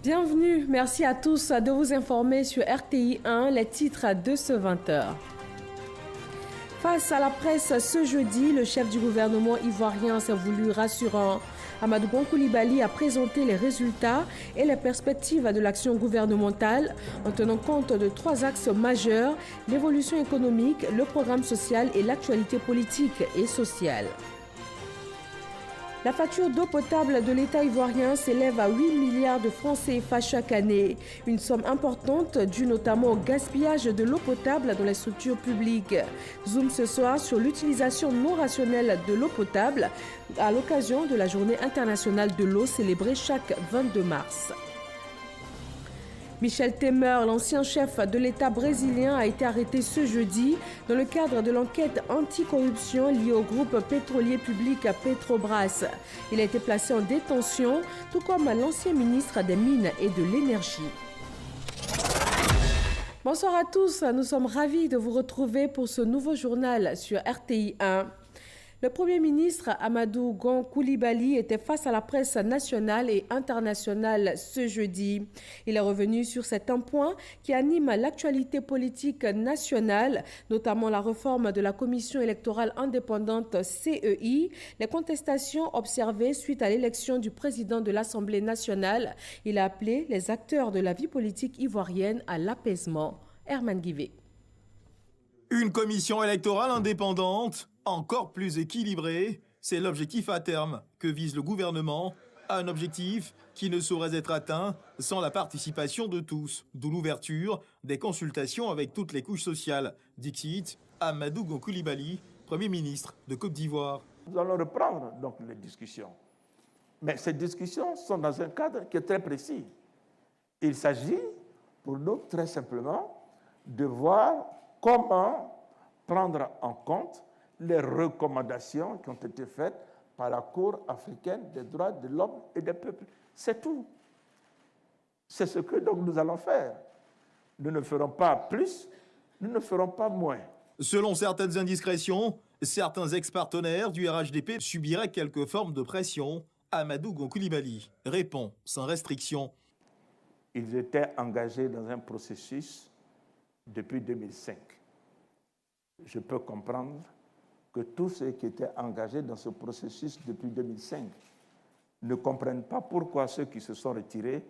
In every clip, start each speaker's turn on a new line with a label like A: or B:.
A: Bienvenue, merci à tous de vous informer sur RTI 1, les titres de ce 20h. Face à la presse ce jeudi, le chef du gouvernement ivoirien s'est voulu rassurant. Amadou Gon Coulibaly a présenté les résultats et les perspectives de l'action gouvernementale en tenant compte de 3 axes majeurs, l'évolution économique, le programme social et l'actualité politique et sociale. La facture d'eau potable de l'État ivoirien s'élève à 8 milliards de francs CFA chaque année. Une somme importante due notamment au gaspillage de l'eau potable dans les structures publiques. Zoom ce soir sur l'utilisation non rationnelle de l'eau potable à l'occasion de la Journée internationale de l'eau célébrée chaque 22 mars. Michel Temer, l'ancien chef de l'État brésilien, a été arrêté ce jeudi dans le cadre de l'enquête anticorruption liée au groupe pétrolier public Petrobras. Il a été placé en détention, tout comme l'ancien ministre des Mines et de l'Énergie. Bonsoir à tous, nous sommes ravis de vous retrouver pour ce nouveau journal sur RTI 1. Le Premier ministre Amadou Gon Coulibaly était face à la presse nationale et internationale ce jeudi. Il est revenu sur certains points qui animent l'actualité politique nationale, notamment la réforme de la Commission électorale indépendante CEI, les contestations observées suite à l'élection du président de l'Assemblée nationale. Il a appelé les acteurs de la vie politique ivoirienne à l'apaisement. Herman Guivet.
B: Une commission électorale indépendante, encore plus équilibrée, c'est l'objectif à terme que vise le gouvernement, un objectif qui ne saurait être atteint sans la participation de tous, d'où l'ouverture des consultations avec toutes les couches sociales. Dixit Amadou Gon Coulibaly, Premier ministre de Côte d'Ivoire.
C: Nous allons reprendre donc les discussions. Mais ces discussions sont dans un cadre qui est très précis. Il s'agit pour nous très simplement de voir comment prendre en compte les recommandations qui ont été faites par la Cour africaine des droits de l'homme et des peuples. C'est tout. C'est ce que donc nous allons faire. Nous ne ferons pas plus, nous ne ferons pas moins.
B: Selon certaines indiscrétions, certains ex-partenaires du RHDP subiraient quelques formes de pression. Amadou Gon Coulibaly répond sans restriction.
C: Ils étaient engagés dans un processus depuis 2005. Je peux comprendre que tous ceux qui étaient engagés dans ce processus depuis 2005 ne comprennent pas pourquoi ceux qui se sont retirés,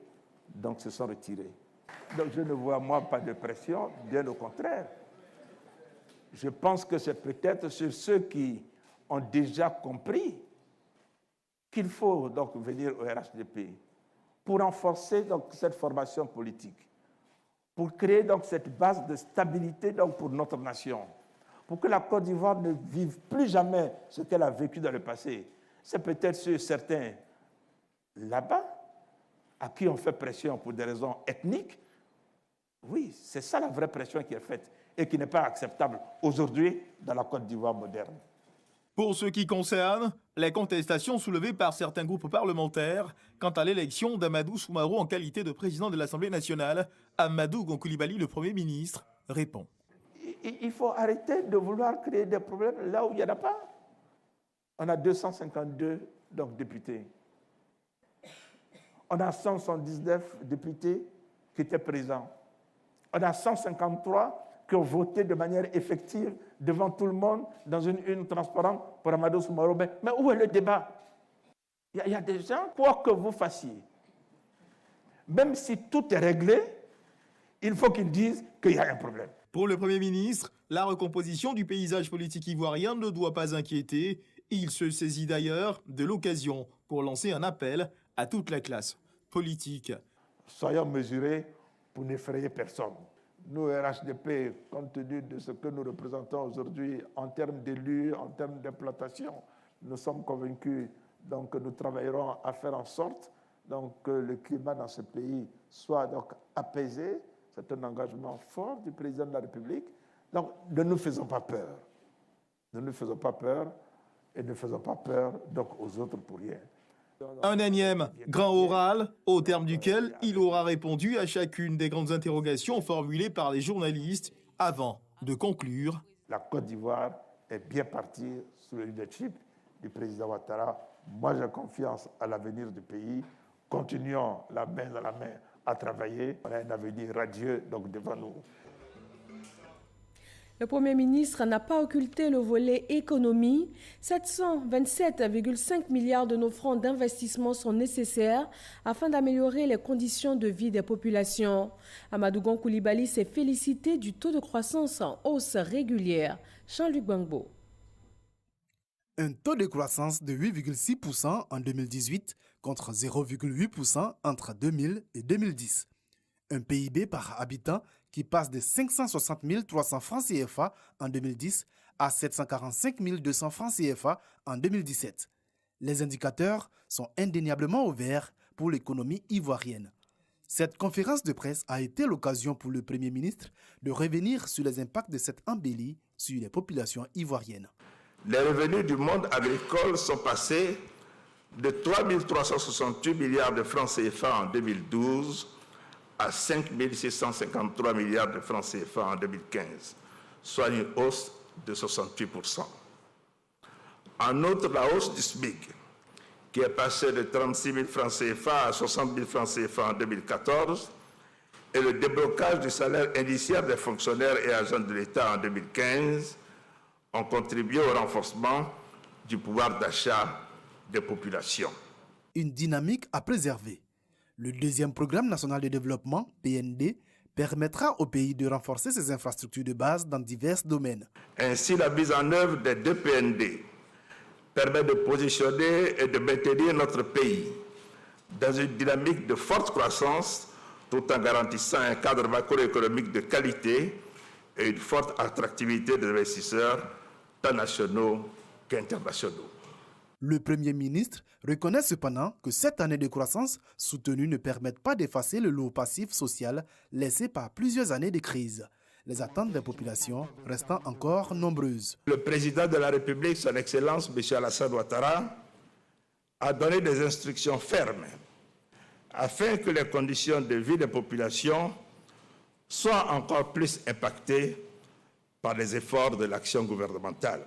C: donc se sont retirés. Donc je ne vois, moi, pas de pression, bien au contraire. Je pense que c'est peut-être sur ceux qui ont déjà compris qu'il faut donc venir au RHDP pour renforcer donc cette formation politique, pour créer donc cette base de stabilité donc pour notre nation, pour que la Côte d'Ivoire ne vive plus jamais ce qu'elle a vécu dans le passé. C'est peut-être sur certains là-bas à qui on fait pression pour des raisons ethniques. Oui, c'est ça la vraie pression qui est faite et qui n'est pas acceptable aujourd'hui dans la Côte d'Ivoire moderne.
B: Pour ce qui concerne les contestations soulevées par certains groupes parlementaires quant à l'élection d'Amadou Soumaoro en qualité de président de l'Assemblée nationale, Amadou Gon Coulibaly, le Premier ministre, répond.
C: Il faut arrêter de vouloir créer des problèmes là où il n'y en a pas. On a 252 donc, députés. On a 179 députés qui étaient présents. On a 153 qui ont voté de manière effective devant tout le monde dans une urne transparente pour Amadou Soumaoro. Mais où est le débat? Il y a des gens, quoi que vous fassiez, même si tout est réglé, il faut qu'ils disent qu'il y a un problème.
B: Pour le Premier ministre, la recomposition du paysage politique ivoirien ne doit pas inquiéter. Il se saisit d'ailleurs de l'occasion pour lancer un appel à toute la classe politique.
C: Soyons mesurés pour n'effrayer personne. Nous, RHDP, compte tenu de ce que nous représentons aujourd'hui en termes d'élus, en termes d'implantation, nous sommes convaincus donc, que nous travaillerons à faire en sorte donc, que le climat dans ce pays soit donc, apaisé. C'est un engagement fort du président de la République. Donc, ne nous faisons pas peur. Ne nous faisons pas peur et ne faisons pas peur donc, aux autres pour rien.
B: Un énième grand oral, au terme duquel il aura répondu à chacune des grandes interrogations formulées par les journalistes avant de conclure.
C: La Côte d'Ivoire est bien partie sous le leadership du président Ouattara. Moi, j'ai confiance à l'avenir du pays. continuons la main dans la main à travailler. On a un avenir radieux donc devant nous.
A: Le Premier ministre n'a pas occulté le volet économie. 727,5 milliards de nos francs d'investissement sont nécessaires afin d'améliorer les conditions de vie des populations. Amadou Gon Coulibaly s'est félicité du taux de croissance en hausse régulière. Jean-Luc Gbangbo.
D: Un taux de croissance de 8,6% en 2018 contre 0,8% entre 2000 et 2010. Un PIB par habitant qui passe de 560 300 francs CFA en 2010 à 745 200 francs CFA en 2017. Les indicateurs sont indéniablement au vert pour l'économie ivoirienne. Cette conférence de presse a été l'occasion pour le Premier ministre de revenir sur les impacts de cette embellie sur les populations ivoiriennes.
C: Les revenus du monde agricole sont passés de 3 368 milliards de francs CFA en 2012 à 5 653 milliards de francs CFA en 2015, soit une hausse de 68%. En outre, la hausse du SMIC, qui est passée de 36 000 francs CFA à 60 000 francs CFA en 2014, et le déblocage du salaire indiciaire des fonctionnaires et agents de l'État en 2015 ont contribué au renforcement du pouvoir d'achat des populations.
D: Une dynamique à préserver. Le deuxième programme national de développement, PND, permettra au pays de renforcer ses infrastructures de base dans divers domaines.
C: Ainsi, la mise en œuvre des deux PND permet de positionner et de maintenir notre pays dans une dynamique de forte croissance tout en garantissant un cadre macroéconomique de qualité et une forte attractivité des investisseurs, tant nationaux qu'internationaux.
D: Le Premier ministre reconnaît cependant que cette année de croissance soutenue ne permet pas d'effacer le lourd passif social laissé par plusieurs années de crise. Les attentes des populations restant encore nombreuses.
C: Le président de la République, son Excellence, M. Alassane Ouattara, a donné des instructions fermes afin que les conditions de vie des populations soient encore plus impactées par les efforts de l'action gouvernementale.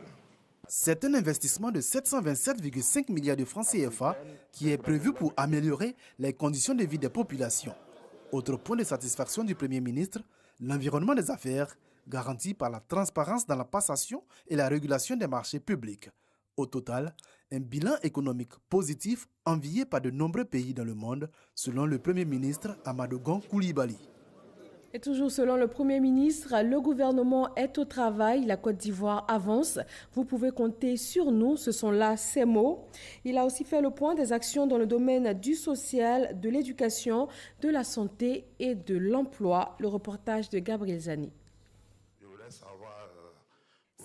D: C'est un investissement de 727,5 milliards de francs CFA qui est prévu pour améliorer les conditions de vie des populations. Autre point de satisfaction du Premier ministre, l'environnement des affaires garanti par la transparence dans la passation et la régulation des marchés publics. Au total, un bilan économique positif envié par de nombreux pays dans le monde, selon le Premier ministre Amadou Gon Coulibaly.
A: Et toujours selon le Premier ministre, le gouvernement est au travail, la Côte d'Ivoire avance. Vous pouvez compter sur nous, ce sont là ses mots. Il a aussi fait le point des actions dans le domaine du social, de l'éducation, de la santé et de l'emploi. Le reportage de Gabriel Zani.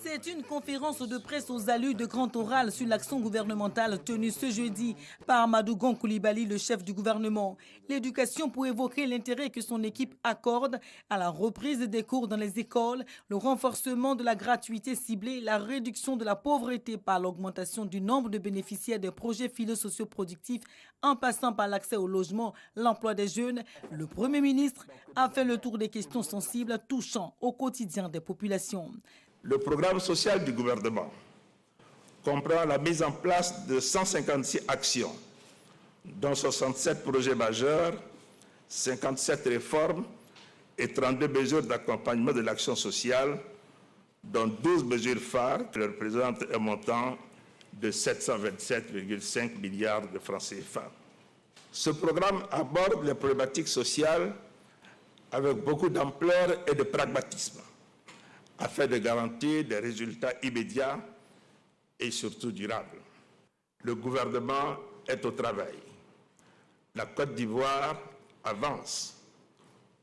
E: C'est une conférence de presse aux allures de grand oral sur l'action gouvernementale tenue ce jeudi par Amadou Gon Coulibaly, le chef du gouvernement. L'éducation pour évoquer l'intérêt que son équipe accorde à la reprise des cours dans les écoles, le renforcement de la gratuité ciblée, la réduction de la pauvreté par l'augmentation du nombre de bénéficiaires des projets philo-socio-productifs en passant par l'accès au logement, l'emploi des jeunes. Le Premier ministre a fait le tour des questions sensibles touchant au quotidien des populations.
C: Le programme social du gouvernement comprend la mise en place de 156 actions, dont 67 projets majeurs, 57 réformes et 32 mesures d'accompagnement de l'action sociale, dont 12 mesures phares qui représentent un montant de 727,5 milliards de francs CFA. Ce programme aborde les problématiques sociales avec beaucoup d'ampleur et de pragmatisme, afin de garantir des résultats immédiats et surtout durables. Le gouvernement est au travail. La Côte d'Ivoire avance.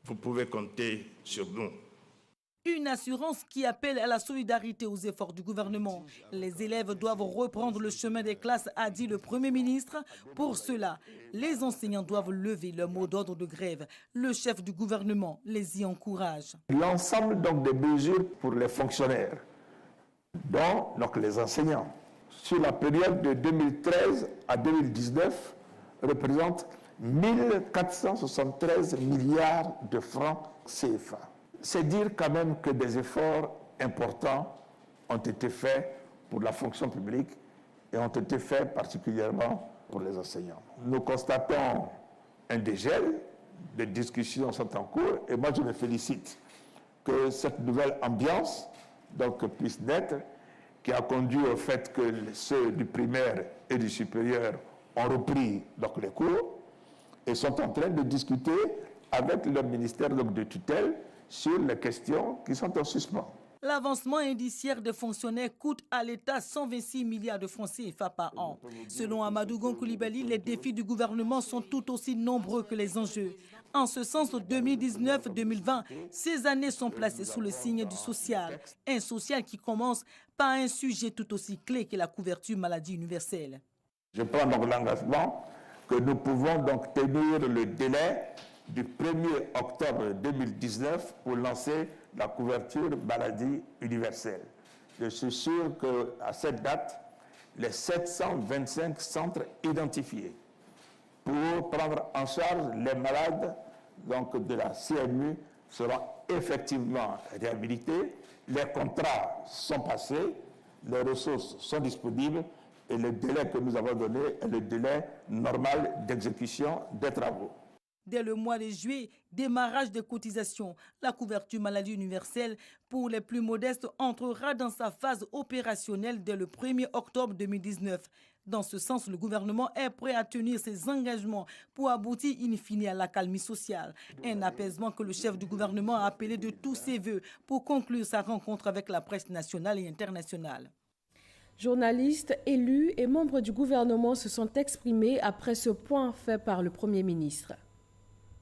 C: Vous pouvez compter sur nous.
E: Une assurance qui appelle à la solidarité aux efforts du gouvernement. Les élèves doivent reprendre le chemin des classes, a dit le Premier ministre. Pour cela, les enseignants doivent lever leur mot d'ordre de grève. Le chef du gouvernement les y encourage.
C: L'ensemble donc des mesures pour les fonctionnaires, dont donc les enseignants, sur la période de 2013 à 2019, représente 1473 milliards de francs CFA. C'est dire quand même que des efforts importants ont été faits pour la fonction publique et ont été faits particulièrement pour les enseignants. Nous constatons un dégel, des discussions sont en cours et moi je me félicite que cette nouvelle ambiance donc, puisse naître, qui a conduit au fait que ceux du primaire et du supérieur ont repris donc, les cours et sont en train de discuter avec le ministère donc, de tutelle sur les questions qui sont en suspens.
E: L'avancement indiciaire des fonctionnaires coûte à l'État 126 milliards de francs CFA par an. Selon Amadou Gon Coulibaly, les défis du gouvernement sont tout aussi nombreux que les enjeux. En ce sens, 2019-2020, ces années sont placées sous le signe du social. Un social qui commence par un sujet tout aussi clé que la couverture maladie universelle.
C: Je prends donc l'engagement que nous pouvons donc tenir le délai du 1er octobre 2019 pour lancer la couverture maladie universelle. Je suis sûr qu'à cette date, les 725 centres identifiés pour prendre en charge les malades donc, de la CMU seront effectivement réhabilités. Les contrats sont passés, les ressources sont disponibles et le délai que nous avons donné est le délai normal d'exécution des travaux.
E: Dès le mois de juillet, démarrage des cotisations. La couverture maladie universelle pour les plus modestes entrera dans sa phase opérationnelle dès le 1er octobre 2019. Dans ce sens, le gouvernement est prêt à tenir ses engagements pour aboutir in fine à l'accalmie sociale. Un apaisement que le chef du gouvernement a appelé de tous ses voeux pour conclure sa rencontre avec la presse nationale et internationale.
A: Journalistes, élus et membres du gouvernement se sont exprimés après ce point fait par le Premier ministre.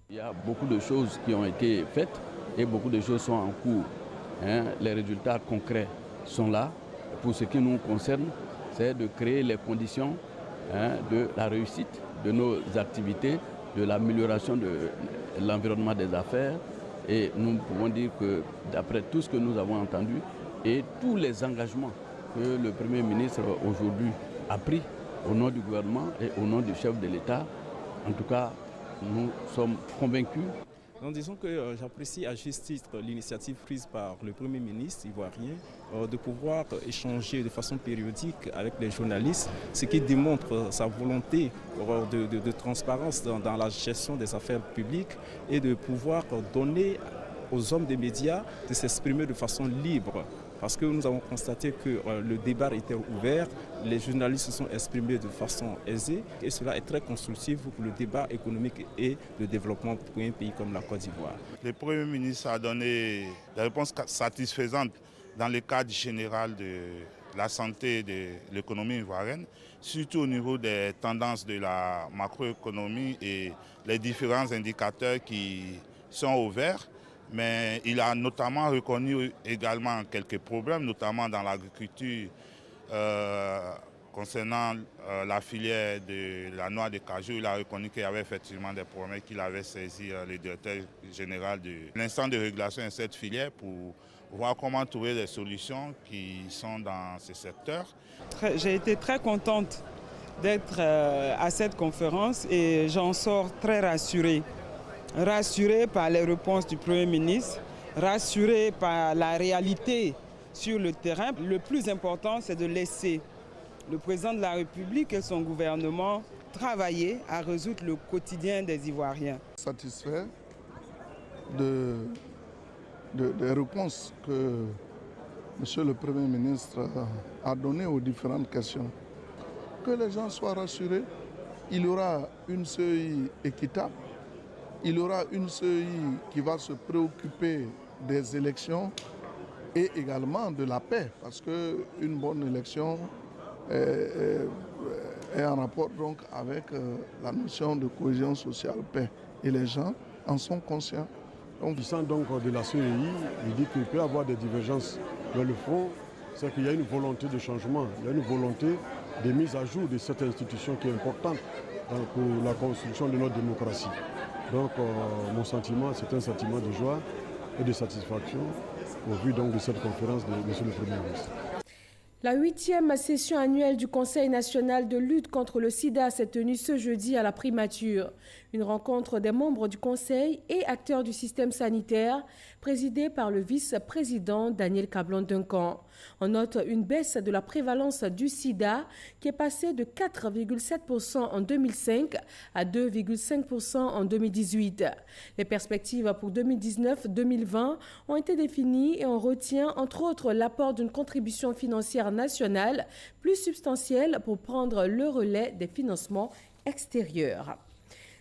F: Il y a beaucoup de choses qui ont été faites et beaucoup de choses sont en cours. Les résultats concrets sont là. Pour ce qui nous concerne, c'est de créer les conditions de la réussite de nos activités, de l'amélioration de l'environnement des affaires. Et nous pouvons dire que d'après tout ce que nous avons entendu et tous les engagements que le Premier ministre aujourd'hui a pris au nom du gouvernement et au nom du chef de l'État, en tout cas, nous sommes convaincus.
G: Donc disons que j'apprécie à juste titre l'initiative prise par le Premier ministre ivoirien de pouvoir échanger de façon périodique avec les journalistes, ce qui démontre sa volonté de transparence dans la gestion des affaires publiques et de pouvoir donner aux hommes des médias de s'exprimer de façon libre. Parce que nous avons constaté que le débat était ouvert, les journalistes se sont exprimés de façon aisée et cela est très constructif pour le débat économique et le développement pour un pays comme la Côte d'Ivoire.
H: Le Premier ministre a donné des réponses satisfaisantes dans le cadre général de la santé de l'économie ivoirienne, surtout au niveau des tendances de la macroéconomie et les différents indicateurs qui sont au vert. Mais il a notamment reconnu également quelques problèmes, notamment dans l'agriculture concernant la filière de la noix de cajou. Il a reconnu qu'il y avait effectivement des problèmes, qu'il avait saisi le directeur général de l'instant de régulation de cette filière pour voir comment trouver des solutions qui sont dans ce secteur.
I: J'ai été très contente d'être à cette conférence et j'en sors très rassurée. Rassuré par les réponses du Premier ministre, rassuré par la réalité sur le terrain. Le plus important, c'est de laisser le président de la République et son gouvernement travailler à résoudre le quotidien des Ivoiriens.
J: Satisfait des réponses que M. le Premier ministre a données aux différentes questions. Que les gens soient rassurés, il y aura une CEI équitable. Il y aura une CEI qui va se préoccuper des élections et également de la paix, parce qu'une bonne élection est en rapport donc avec la notion de cohésion sociale, paix. Et les gens en sont conscients.
K: S'agissant donc de la CEI, il dit qu'il peut y avoir des divergences. Mais le fond, c'est qu'il y a une volonté de changement, il y a une volonté de mise à jour de cette institution qui est importante pour la construction de notre démocratie. Donc mon sentiment, c'est un sentiment de joie et de satisfaction au vu donc de cette conférence de M. le Premier ministre.
A: La 8e session annuelle du Conseil national de lutte contre le sida s'est tenue ce jeudi à la Primature. Une rencontre des membres du Conseil et acteurs du système sanitaire présidée par le vice-président Daniel Kablon-Duncan. On note une baisse de la prévalence du sida qui est passée de 4,7% en 2005 à 2,5% en 2018. Les perspectives pour 2019-2020 ont été définies et on retient entre autres l'apport d'une contribution financière nationale plus substantielle pour prendre le relais des financements extérieurs.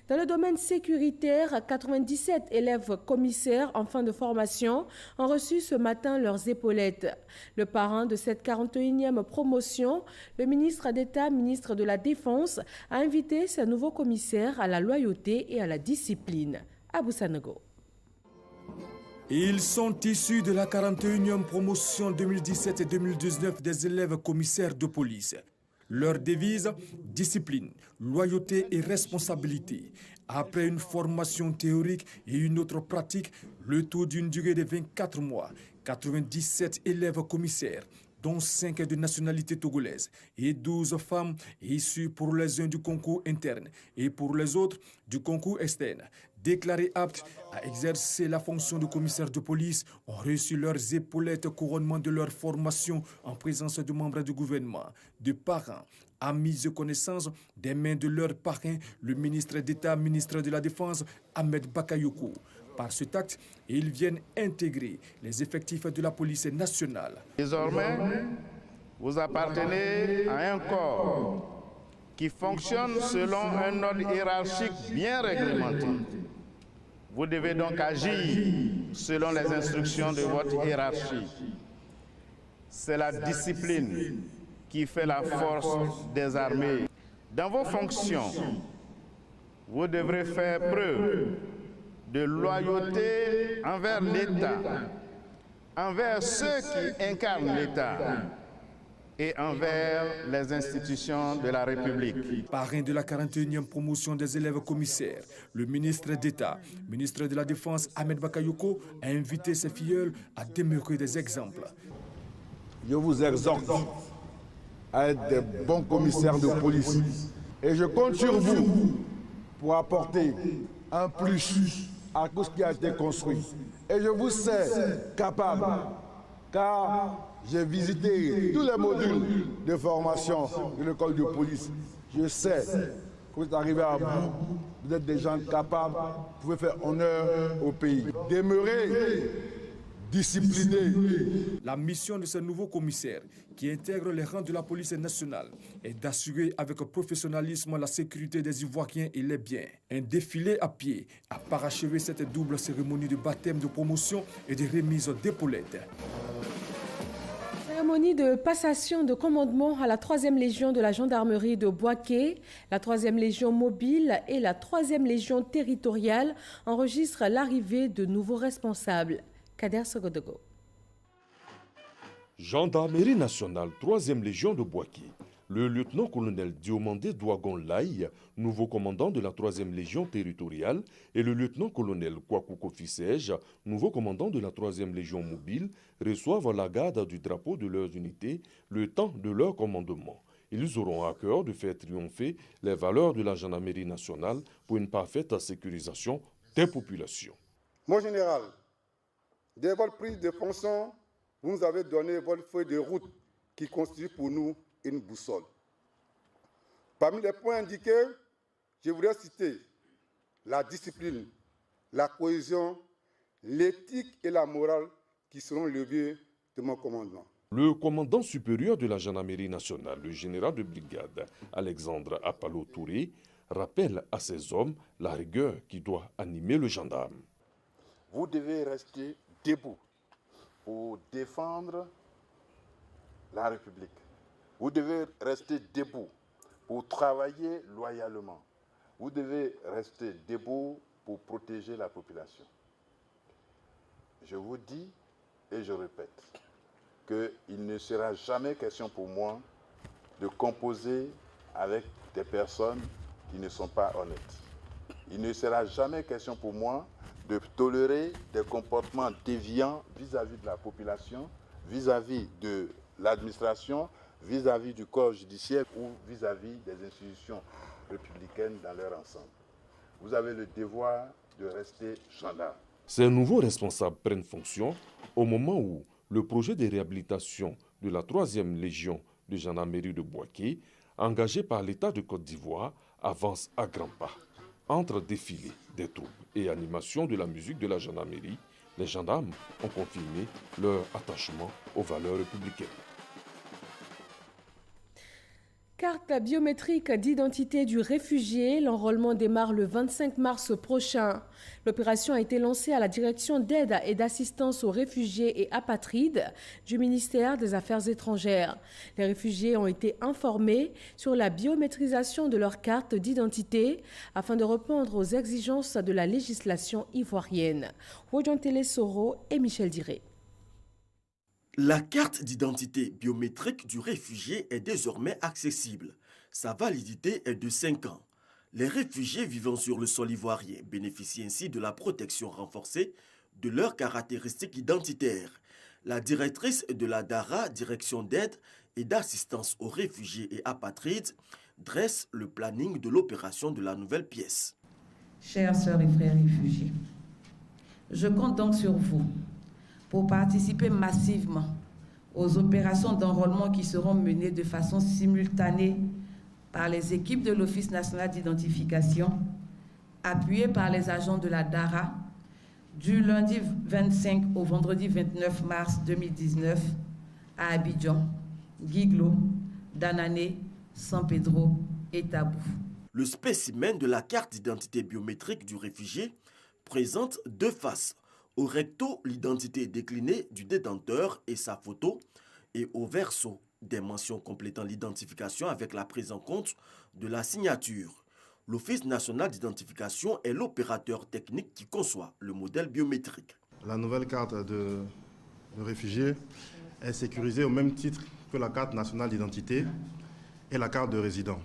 A: Dans le domaine sécuritaire, 97 élèves commissaires en fin de formation ont reçu ce matin leurs épaulettes. Le parrain de cette 41e promotion, le ministre d'État, ministre de la Défense, a invité ses nouveaux commissaires à la loyauté et à la discipline. Abou Sanogo.
L: Ils sont issus de la 41e promotion 2017 et 2019 des élèves commissaires de police. Leur devise, discipline, loyauté et responsabilité. Après une formation théorique et une autre pratique, le tout d'une durée de 24 mois, 97 élèves commissaires, dont 5 de nationalité togolaise et 12 femmes issues pour les uns du concours interne et pour les autres du concours externe, déclarés aptes à exercer la fonction de commissaire de police, ont reçu leurs épaulettes couronnement de leur formation en présence de membres du gouvernement, de parents, amis et connaissances des mains de leur parrain, le ministre d'État, ministre de la Défense, Ahmed Bakayoko. Par cet acte, ils viennent intégrer les effectifs de la police nationale.
M: Désormais, vous appartenez à un corps qui fonctionne selon un ordre hiérarchique bien réglementé. Vous devez donc agir selon les instructions de votre hiérarchie. C'est la discipline qui fait la force des armées. Dans vos fonctions, vous devrez faire preuve de loyauté envers l'État, envers ceux qui incarnent l'État et envers les institutions de la République.
L: Parrain de la 41e promotion des élèves commissaires, le ministre d'État, ministre de la Défense, Ahmed Bakayoko, a invité ses filleuls à demeurer des exemples.
N: Je vous exhorte à être des bons commissaires de police et je compte sur vous pour apporter un plus à tout ce qui a été construit. Et je vous sais capable, car j'ai visité tous les modules de formation de l'école de police. Je sais que vous êtes arrivés à bout, vous êtes des gens capables, vous pouvez faire honneur au pays. Demeurez disciplinés.
L: La mission de ce nouveau commissaire, qui intègre les rangs de la police nationale, est d'assurer avec professionnalisme la sécurité des Ivoiriens et les biens. Un défilé à pied a parachevé cette double cérémonie de baptême, de promotion et de remise d'épaulettes.
A: Cérémonie de passation de commandement à la 3e Légion de la gendarmerie de Bouaké. La 3e Légion mobile et la 3e Légion territoriale enregistrent l'arrivée de nouveaux responsables. Kader Sogodogo.
O: Gendarmerie nationale, 3e Légion de Bouaké. Le lieutenant-colonel Diomandé Douagon Laye, nouveau commandant de la 3e Légion territoriale, et le lieutenant-colonel Kwaku Kofi Sej, nouveau commandant de la 3e Légion mobile, reçoivent la garde du drapeau de leurs unités le temps de leur commandement. Ils auront à cœur de faire triompher les valeurs de la gendarmerie nationale pour une parfaite sécurisation des populations.
P: Mon général, dès votre prise de fonction, vous nous avez donné votre feuille de route qui constitue pour nous une boussole. Parmi les points indiqués, je voudrais citer la discipline, la cohésion, l'éthique et la morale qui seront le levier de mon commandement.
O: Le commandant supérieur de la gendarmerie nationale, le général de brigade Alexandre Apalo Touré, rappelle à ses hommes la rigueur qui doit animer le gendarme.
M: Vous devez rester debout pour défendre la République. Vous devez rester debout pour travailler loyalement. Vous devez rester debout pour protéger la population. Je vous dis et je répète qu'il ne sera jamais question pour moi de composer avec des personnes qui ne sont pas honnêtes. Il ne sera jamais question pour moi de tolérer des comportements déviants vis-à-vis de la population, vis-à-vis de l'administration, vis-à-vis du corps judiciaire ou vis-à-vis des institutions républicaines dans leur ensemble. Vous avez le devoir de rester gendarme.
O: Ces nouveaux responsables prennent fonction au moment où le projet de réhabilitation de la 3e Légion de gendarmerie de Bouaké, engagé par l'État de Côte d'Ivoire, avance à grands pas. Entre défilés des troupes et animation de la musique de la gendarmerie, les gendarmes ont confirmé leur attachement aux valeurs républicaines.
A: Carte biométrique d'identité du réfugié, l'enrôlement démarre le 25 mars prochain. L'opération a été lancée à la direction d'aide et d'assistance aux réfugiés et apatrides du ministère des Affaires étrangères. Les réfugiés ont été informés sur la biométrisation de leur carte d'identité afin de répondre aux exigences de la législation ivoirienne. Wodjantele Soro et Michel Diré.
Q: La carte d'identité biométrique du réfugié est désormais accessible. Sa validité est de 5 ans. Les réfugiés vivant sur le sol ivoirien bénéficient ainsi de la protection renforcée de leurs caractéristiques identitaires. La directrice de la DARA, Direction d'aide et d'assistance aux réfugiés et apatrides, dresse le planning de l'opération de la nouvelle pièce.
R: Chers sœurs et frères réfugiés, je compte donc sur vous pour participer massivement aux opérations d'enrôlement qui seront menées de façon simultanée par les équipes de l'Office national d'identification, appuyées par les agents de la DARA, du lundi 25 au vendredi 29 mars 2019 à Abidjan, Guiglo, Danané, San Pedro et Tabou.
Q: Le spécimen de la carte d'identité biométrique du réfugié présente 2 faces. Au recto, l'identité déclinée du détenteur et sa photo, et au verso, des mentions complétant l'identification avec la prise en compte de la signature. L'Office national d'identification est l'opérateur technique qui conçoit le modèle biométrique.
S: La nouvelle carte de réfugié est sécurisée au même titre que la carte nationale d'identité et la carte de résident.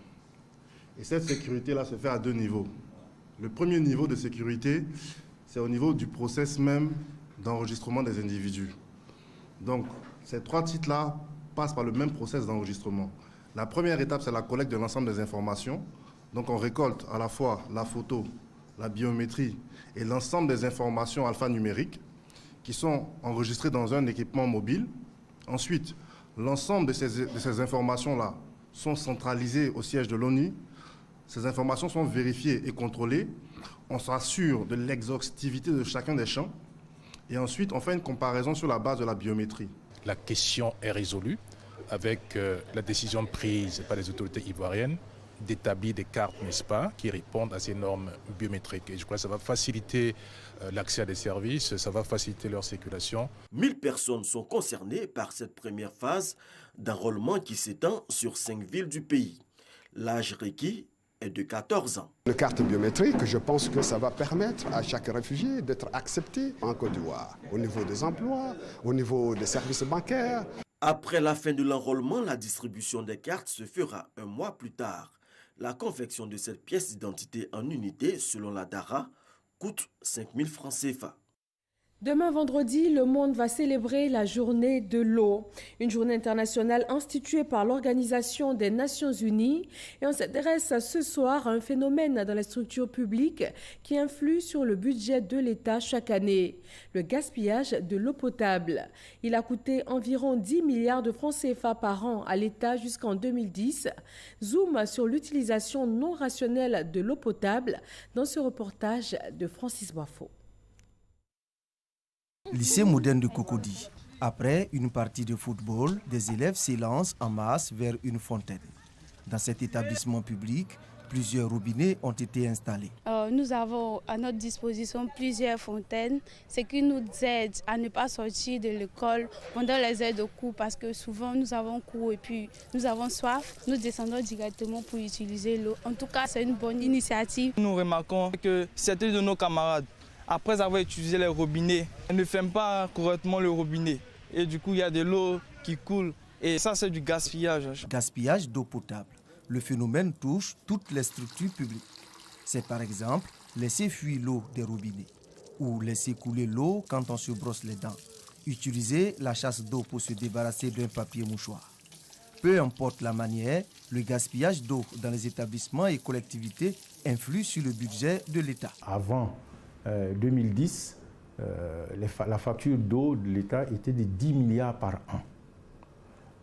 S: Et cette sécurité-là se fait à 2 niveaux. Le premier niveau de sécurité, c'est au niveau du process même d'enregistrement des individus. Donc, ces 3 titres-là passent par le même process d'enregistrement. La première étape, c'est la collecte de l'ensemble des informations. Donc, on récolte à la fois la photo, la biométrie et l'ensemble des informations alphanumériques qui sont enregistrées dans un équipement mobile. Ensuite, l'ensemble de ces informations-là sont centralisées au siège de l'ONU. Ces informations sont vérifiées et contrôlées. On s'assure de l'exhaustivité de chacun des champs et ensuite on fait une comparaison sur la base de la biométrie.
T: La question est résolue avec la décision prise par les autorités ivoiriennes d'établir des cartes, n'est-ce pas, qui répondent à ces normes biométriques. Et je crois que ça va faciliter l'accès à des services, ça va faciliter leur circulation.
Q: 1000 personnes sont concernées par cette première phase d'enrôlement qui s'étend sur 5 villes du pays. L'âge requis est de 14 ans.
U: La carte biométrique, je pense que ça va permettre à chaque réfugié d'être accepté en Côte d'Ivoire, au niveau des emplois, au niveau des services bancaires.
Q: Après la fin de l'enrôlement, la distribution des cartes se fera 1 mois plus tard. La confection de cette pièce d'identité en unité, selon la DARA, coûte 5 000 francs CFA.
A: Demain vendredi, le monde va célébrer la journée de l'eau, une journée internationale instituée par l'Organisation des Nations Unies. Et on s'intéresse ce soir à un phénomène dans les structures publiques qui influe sur le budget de l'État chaque année, le gaspillage de l'eau potable. Il a coûté environ 10 milliards de francs CFA par an à l'État jusqu'en 2010. Zoom sur l'utilisation non rationnelle de l'eau potable dans ce reportage de Francis Boifo.
V: Lycée moderne de Cocody. Après une partie de football, des élèves s'élancent en masse vers une fontaine. Dans cet établissement public, plusieurs robinets ont été installés.
W: Nous avons à notre disposition plusieurs fontaines, ce qui nous aide à ne pas sortir de l'école pendant les heures de cours parce que souvent nous avons cours et puis nous avons soif. Nous descendons directement pour utiliser l'eau. En tout cas, c'est une bonne initiative.
X: Nous remarquons que certains de nos camarades, après avoir utilisé les robinets, ne ferment pas correctement le robinet. Et du coup, il y a de l'eau qui coule. Et ça, c'est du gaspillage.
V: Gaspillage d'eau potable. Le phénomène touche toutes les structures publiques. C'est par exemple laisser fuir l'eau des robinets ou laisser couler l'eau quand on se brosse les dents. Utiliser la chasse d'eau pour se débarrasser d'un papier mouchoir. Peu importe la manière, le gaspillage d'eau dans les établissements et collectivités influe sur le budget de l'État.
Y: Avant 2010,
B: la facture d'eau de l'État était de 10 milliards par an.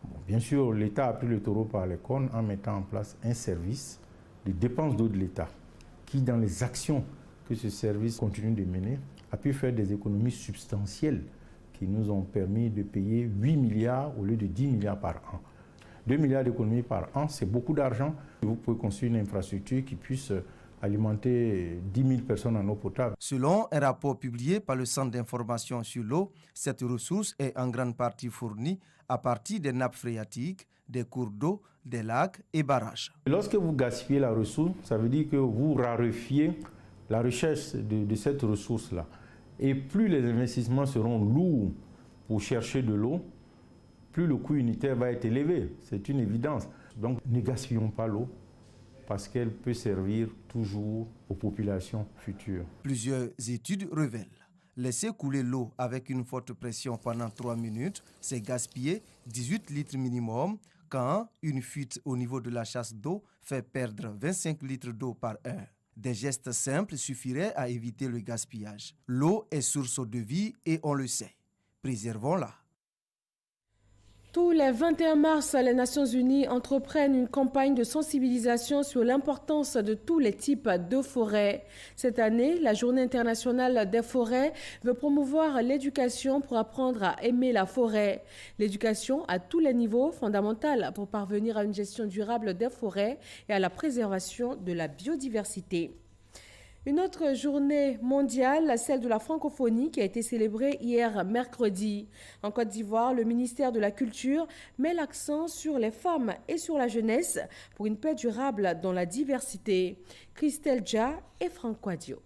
B: Bon, bien sûr, l'État a pris le taureau par les cornes en mettant en place un service de dépenses d'eau de l'État qui, dans les actions que ce service continue de mener, a pu faire des économies substantielles qui nous ont permis de payer 8 milliards au lieu de 10 milliards par an. 2 milliards d'économies par an, c'est beaucoup d'argent. Vous pouvez construire une infrastructure qui puisse alimenter 10 000 personnes en eau potable.
V: Selon un rapport publié par le Centre d'information sur l'eau, cette ressource est en grande partie fournie à partir des nappes phréatiques, des cours d'eau, des lacs et barrages.
B: Lorsque vous gaspillez la ressource, ça veut dire que vous raréfiez la recherche de cette ressource-là. Et plus les investissements seront lourds pour chercher de l'eau, plus le coût unitaire va être élevé. C'est une évidence. Donc ne gaspillons pas l'eau parce qu'elle peut servir toujours aux populations futures.
V: Plusieurs études révèlent. Laisser couler l'eau avec une forte pression pendant 3 minutes, c'est gaspiller 18 litres minimum, quand une fuite au niveau de la chasse d'eau fait perdre 25 litres d'eau par heure. Des gestes simples suffiraient à éviter le gaspillage. L'eau est source de vie et on le sait. Préservons-la.
A: Tous les 21 mars, les Nations Unies entreprennent une campagne de sensibilisation sur l'importance de tous les types de forêts. Cette année, la Journée internationale des forêts veut promouvoir l'éducation pour apprendre à aimer la forêt. L'éducation à tous les niveaux, fondamentale pour parvenir à une gestion durable des forêts et à la préservation de la biodiversité. Une autre journée mondiale, celle de la francophonie, qui a été célébrée hier mercredi. En Côte d'Ivoire, le ministère de la Culture met l'accent sur les femmes et sur la jeunesse pour une paix durable dans la diversité. Christelle Dja et Franck Quadio.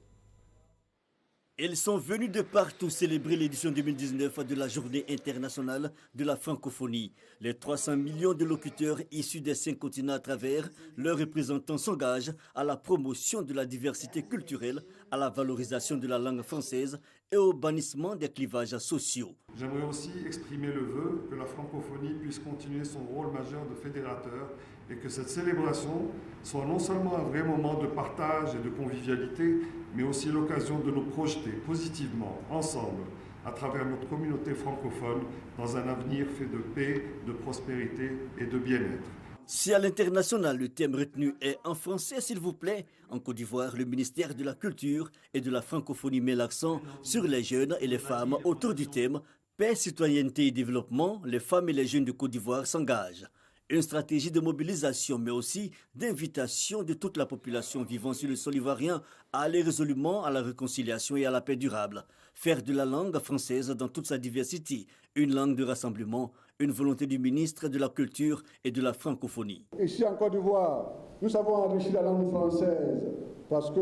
C: Ils sont venus de partout célébrer l'édition 2019 de la Journée internationale de la francophonie. Les 300 millions de locuteurs issus des 5 continents à travers, leurs représentants s'engagent à la promotion de la diversité culturelle, à la valorisation de la langue française et au bannissement des clivages sociaux.
D: J'aimerais aussi exprimer le vœu que la francophonie puisse continuer son rôle majeur de fédérateur et que cette célébration soit non seulement un vrai moment de partage et de convivialité, mais aussi l'occasion de nous projeter positivement, ensemble, à travers notre communauté francophone, dans un avenir fait de paix, de prospérité et de bien-être.
C: Si à l'international, le thème retenu est en français, s'il vous plaît, en Côte d'Ivoire, le ministère de la Culture et de la francophonie met l'accent sur les jeunes et les femmes autour du thème « Paix, citoyenneté et développement, les femmes et les jeunes de Côte d'Ivoire s'engagent ». Une stratégie de mobilisation, mais aussi d'invitation de toute la population vivant sur le sol ivoirien à aller résolument à la réconciliation et à la paix durable. Faire de la langue française dans toute sa diversité une langue de rassemblement, une volonté du ministre de la Culture et de la francophonie.
E: Ici en Côte d'Ivoire, nous avons enrichi la langue française parce que,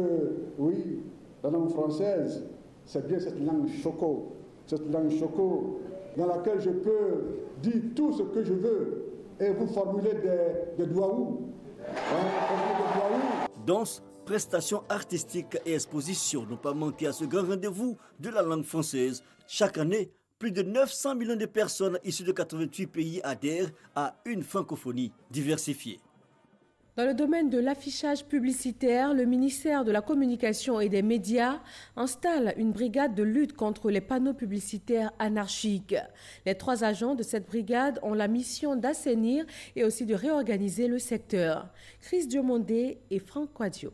E: oui, la langue française, c'est bien cette langue choco dans laquelle je peux dire tout ce que je veux. Et vous formulez des douaous.
C: Danse, prestations artistiques et expositions n'ont pas manqué à ce grand rendez-vous de la langue française. Chaque année, plus de 900 millions de personnes issues de 88 pays adhèrent à une francophonie diversifiée.
A: Dans le domaine de l'affichage publicitaire, le ministère de la Communication et des Médias installe une brigade de lutte contre les panneaux publicitaires anarchiques. Les 3 agents de cette brigade ont la mission d'assainir et aussi de réorganiser le secteur. Chris Diomondé et Franck Quadio.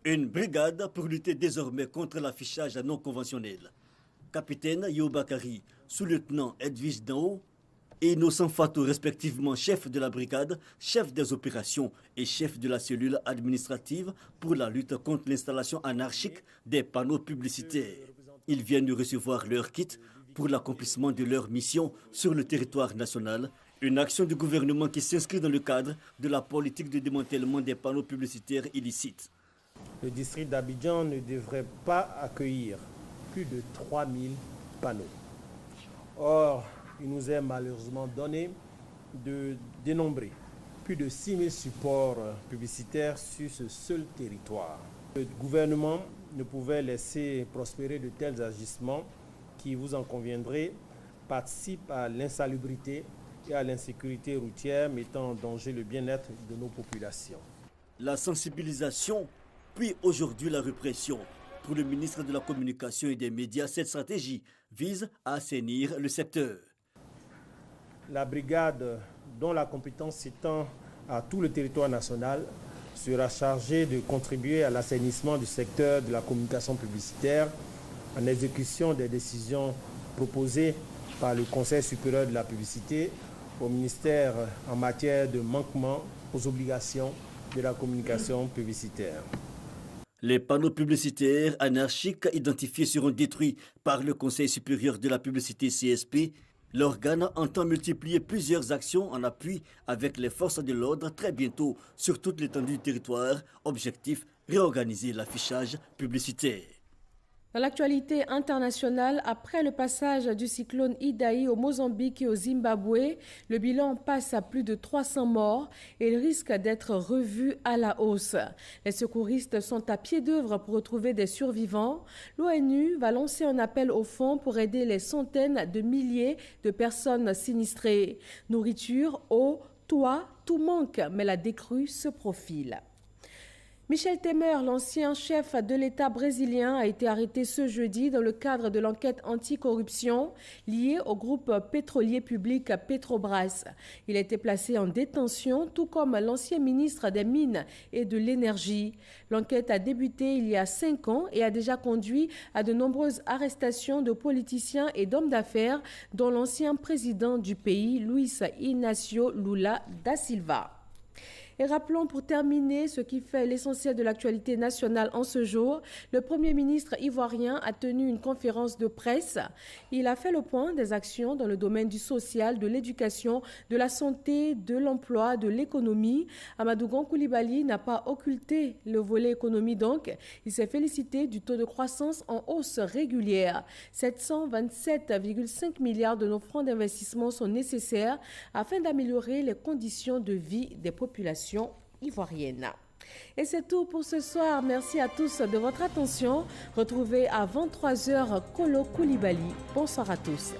C: Une brigade pour lutter désormais contre l'affichage non conventionnel. Capitaine Yobakari, sous-lieutenant Edwige Dao, et Innocent Fatou, respectivement chef de la brigade, chef des opérations et chef de la cellule administrative pour la lutte contre l'installation anarchique des panneaux publicitaires. Ils viennent de recevoir leur kit pour l'accomplissement de leur mission sur le territoire national, une action du gouvernement qui s'inscrit dans le cadre de la politique de démantèlement des panneaux publicitaires illicites.
Y: Le district d'Abidjan ne devrait pas accueillir plus de 3000 panneaux. Or, il nous est malheureusement donné de dénombrer plus de 6000 supports publicitaires sur ce seul territoire. Le gouvernement ne pouvait laisser prospérer de tels agissements qui, vous en conviendrez, participent à l'insalubrité et à l'insécurité routière, mettant en danger le bien-être de nos populations.
C: La sensibilisation, puis aujourd'hui la répression. Pour le ministre de la Communication et des Médias, cette stratégie vise à assainir le secteur.
Y: La brigade, dont la compétence s'étend à tout le territoire national, sera chargée de contribuer à l'assainissement du secteur de la communication publicitaire en exécution des décisions proposées par le Conseil supérieur de la publicité au ministère en matière de manquement aux obligations de la communication publicitaire.
C: Les panneaux publicitaires anarchiques identifiés seront détruits par le Conseil supérieur de la publicité CSP. L'organe entend multiplier plusieurs actions en appui avec les forces de l'ordre très bientôt sur toute l'étendue du territoire. Objectif, réorganiser l'affichage publicitaire.
A: Dans l'actualité internationale, après le passage du cyclone Idai au Mozambique et au Zimbabwe, le bilan passe à plus de 300 morts et il risque d'être revu à la hausse. Les secouristes sont à pied d'œuvre pour retrouver des survivants. L'ONU va lancer un appel au fonds pour aider les centaines de milliers de personnes sinistrées. Nourriture, eau, toit, tout manque, mais la décrue se profile. Michel Temer, l'ancien chef de l'État brésilien, a été arrêté ce jeudi dans le cadre de l'enquête anticorruption liée au groupe pétrolier public Petrobras. Il a été placé en détention, tout comme l'ancien ministre des Mines et de l'Énergie. L'enquête a débuté il y a 5 ans et a déjà conduit à de nombreuses arrestations de politiciens et d'hommes d'affaires, dont l'ancien président du pays, Luiz Inácio Lula da Silva. Et rappelons pour terminer ce qui fait l'essentiel de l'actualité nationale en ce jour. Le Premier ministre ivoirien a tenu une conférence de presse. Il a fait le point des actions dans le domaine du social, de l'éducation, de la santé, de l'emploi, de l'économie. Amadou Gon Coulibaly n'a pas occulté le volet économie donc. Il s'est félicité du taux de croissance en hausse régulière. 727,5 milliards de nos francs d'investissement sont nécessaires afin d'améliorer les conditions de vie des populations ivoirienne. Et c'est tout pour ce soir. Merci à tous de votre attention. Retrouvez à 23h Kolo Coulibaly. Bonsoir à tous.